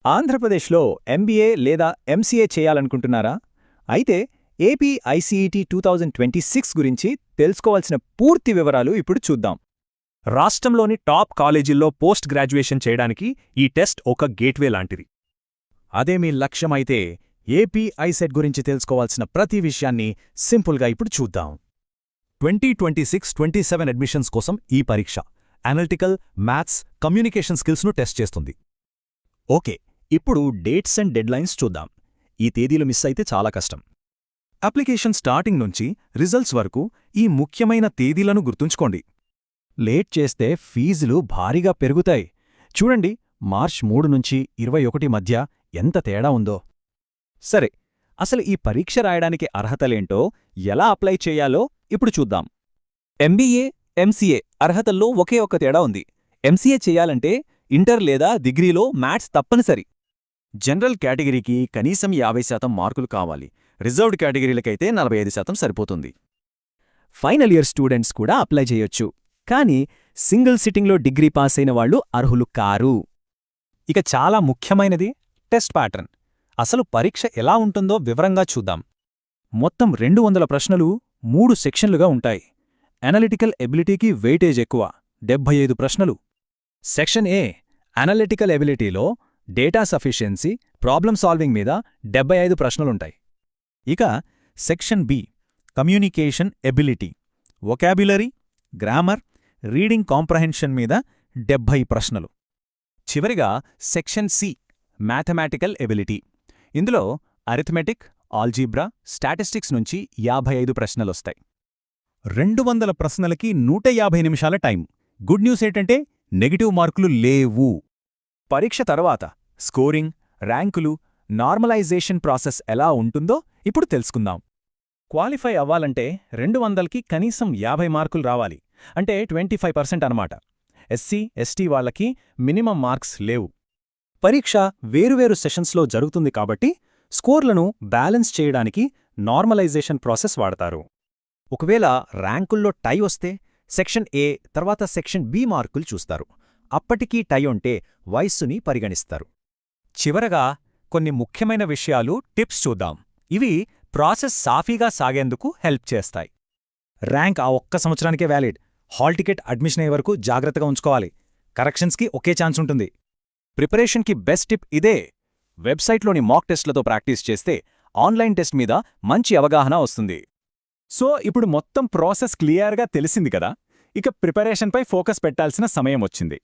ఆంధ్రప్రదేశ్లో ఎంబీఏ లేదా ఎంసీఏ చేయాలనుకుంటున్నారా? అయితే ఏపీ ఐసీఈటీ 2026 గురించి తెలుసుకోవాల్సిన పూర్తి వివరాలు ఇప్పుడు చూద్దాం. రాష్ట్రంలోని టాప్ కాలేజీల్లో పోస్ట్ గ్రాడ్యుయేషన్ చేయడానికి ఈ టెస్ట్ ఒక గేట్వే లాంటిది. అదే మీ లక్ష్యమైతే ఏపీ ఐసెట్ గురించి తెలుసుకోవాల్సిన ప్రతి విషయాన్ని సింపుల్గా ఇప్పుడు చూద్దాం. 2026-27 అడ్మిషన్స్ కోసం ఈ పరీక్ష అనలిటికల్, మ్యాథ్స్, కమ్యూనికేషన్ స్కిల్స్ను టెస్ట్ చేస్తుంది. ఓకే, ఇప్పుడు డేట్స్ అండ్ డెడ్లైన్స్ చూద్దాం. ఈ తేదీలు మిస్ అయితే చాలా కష్టం. అప్లికేషన్ స్టార్టింగ్ నుంచి రిజల్ట్స్ వరకు ఈ ముఖ్యమైన తేదీలను గుర్తుంచుకోండి. లేట్ చేస్తే ఫీజులు భారీగా పెరుగుతాయి. చూడండి, మార్చ్ 3 నుంచి 21 మధ్య ఎంత తేడా ఉందో. సరే, అసలు ఈ పరీక్ష రాయడానికి అర్హతలేంటో, ఎలా అప్లై చేయాలో ఇప్పుడు చూద్దాం. ఎంబీఏ, ఎంసీఏ అర్హతల్లో ఒకే ఒక్క తేడా ఉంది. ఎంసీఏ చేయాలంటే ఇంటర్ లేదా డిగ్రీలో మ్యాథ్స్ తప్పనిసరి. జనరల్ కేటగిరీకి కనీసం 50% మార్కులు కావాలి. రిజర్వ్డ్ కేటగిరీలకైతే 45% సరిపోతుంది. ఫైనల్ ఇయర్ స్టూడెంట్స్ కూడా అప్లై చేయొచ్చు, కానీ సింగిల్ సిట్టింగ్లో డిగ్రీ పాస్ అయిన వాళ్లు అర్హులు కారు. ఇక చాలా ముఖ్యమైనది టెస్ట్ ప్యాటర్న్. అసలు పరీక్ష ఎలా ఉంటుందో వివరంగా చూద్దాం. మొత్తం 200 ప్రశ్నలు 3 సెక్షన్లుగా ఉంటాయి. అనలిటికల్ ఎబిలిటీకి వెయిటేజ్ ఎక్కువ, 75 ప్రశ్నలు. సెక్షన్ ఏ అనలిటికల్ ఎబిలిటీలో డేటా సఫిషియన్సీ, ప్రాబ్లమ్ సాల్వింగ్ మీద 75 ప్రశ్నలుంటాయి. ఇక section B communication ability, vocabulary, grammar, reading comprehension మీద 70 ప్రశ్నలు. చివరిగా సెక్షన్ సి మ్యాథమెటికల్ ఎబిలిటీ. ఇందులో అరిథమెటిక్, ఆల్జీబ్రా, స్టాటిస్టిక్స్ నుంచి 55 ప్రశ్నలొస్తాయి. 200 ప్రశ్నలకి 150 నిమిషాల టైం. గుడ్ న్యూస్ ఏంటంటే నెగిటివ్ మార్కులు లేవు. పరీక్ష తర్వాత స్కోరింగ్, ర్యాంకులు, నార్మలైజేషన్ ప్రాసెస్ ఎలా ఉంటుందో ఇప్పుడు తెలుసుకుందాం. క్వాలిఫై అవ్వాలంటే 200కి కనీసం 50 మార్కులు రావాలి, అంటే 25% అన్నమాట. ఎస్సీ, ఎస్టీ వాళ్లకి మినిమం మార్క్స్ లేవు. పరీక్ష వేరువేరు సెషన్స్లో జరుగుతుంది కాబట్టి స్కోర్లను బ్యాలెన్స్ చేయడానికి నార్మలైజేషన్ ప్రాసెస్ వాడతారు. ఒకవేళ ర్యాంకుల్లో టై వస్తే సెక్షన్ ఏ తర్వాత సెక్షన్ బి మార్కులు చూస్తారు. అప్పటికీ టై ఉంటే వయస్సుని పరిగణిస్తారు. చివరగా కొన్ని ముఖ్యమైన విషయాలు, టిప్స్ చూద్దాం. ఇవి ప్రాసెస్ సాఫీగా సాగేందుకు హెల్ప్ చేస్తాయి. ర్యాంక్ ఆ ఒక్క సంవత్సరానికే వ్యాలిడ్. హాల్ టికెట్ అడ్మిషన్ అయ్యే వరకు జాగ్రత్తగా ఉంచుకోవాలి. కరెక్షన్స్కి ఒకే ఛాన్స్ ఉంటుంది. ప్రిపరేషన్కి బెస్ట్ టిప్ ఇదే. వెబ్సైట్లోని మాక్ టెస్ట్లతో ప్రాక్టీస్ చేస్తే ఆన్లైన్ టెస్ట్ మీద మంచి అవగాహన వస్తుంది. సో ఇప్పుడు మొత్తం ప్రాసెస్ క్లియర్గా తెలిసింది కదా. ఇక ప్రిపరేషన్పై ఫోకస్ పెట్టాల్సిన సమయం వచ్చింది.